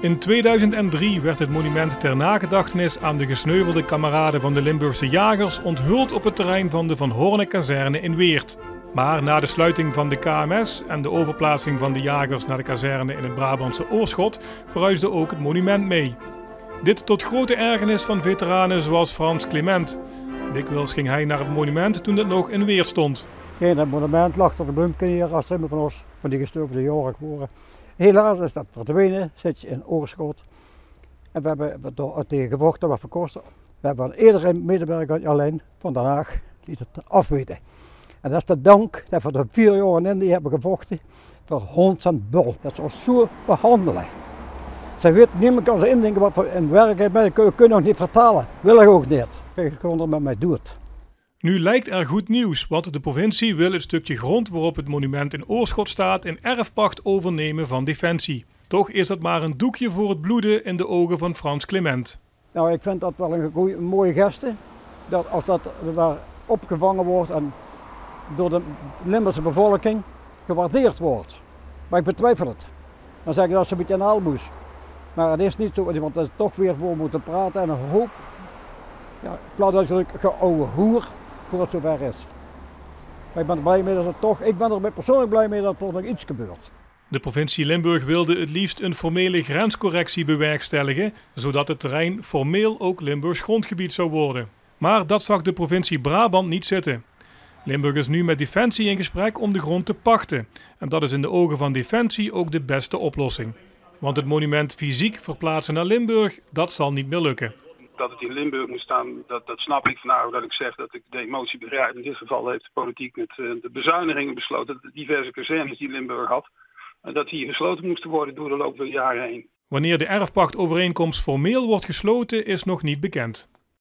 In 2003 werd het monument ter nagedachtenis aan de gesneuvelde kameraden van de Limburgse jagers onthuld op het terrein van de Van Hoorne-kazerne in Weert. Maar na de sluiting van de KMS en de overplaatsing van de jagers naar de kazerne in het Brabantse Oorschot verhuisde ook het monument mee. Dit tot grote ergernis van veteranen zoals Frans Clement. Dikwijls ging hij naar het monument toen het nog in Weert stond. Het monument lag er de bloemken hier als van ons, van die gesneuvelde jaren geworden. Helaas is dat verdwenen, zit je in Oorschot. En we hebben er tegen gevochten, wat verkosten. We hebben van iedereen medewerker alleen van Den Haag liet het afweten. En dat is de dank dat we er 4 jaar in die hebben gevochten voor hond en bul. Dat ze ons zo behandelen. Ze weten, niemand kan ze indenken wat we in werkelijkheid kunnen nog niet vertalen. Wil ik ook niet. Ik gewoon dat met mij doet. Nu lijkt er goed nieuws, want de provincie wil het stukje grond waarop het monument in Oorschot staat in erfpacht overnemen van Defensie. Toch is dat maar een doekje voor het bloeden in de ogen van Frans Clement. Nou, ik vind dat wel een mooie geste. Dat als dat daar opgevangen wordt en door de Limburgse bevolking gewaardeerd wordt. Maar ik betwijfel het. Dan zeg ik dat ze een beetje een aalmoes. Maar het is niet zo, want er is toch weer voor moeten praten en een hoop. Ja, in plaats van geouwe hoer voor het zover is. Maar ik ben er blij mee dat het toch, ik ben er persoonlijk blij mee dat er toch nog iets gebeurt. De provincie Limburg wilde het liefst een formele grenscorrectie bewerkstelligen, zodat het terrein formeel ook Limburgs grondgebied zou worden. Maar dat zag de provincie Brabant niet zitten. Limburg is nu met Defensie in gesprek om de grond te pachten. En dat is in de ogen van Defensie ook de beste oplossing. Want het monument fysiek verplaatsen naar Limburg, dat zal niet meer lukken. Dat het in Limburg moet staan, dat snap ik. Vandaar dat ik zeg dat ik de emotie begrijp. In dit geval heeft de politiek met de bezuinigingen besloten dat de diverse kazernes die Limburg had, dat die gesloten moesten worden door de loop der jaren heen. Wanneer de erfpachtovereenkomst formeel wordt gesloten is nog niet bekend.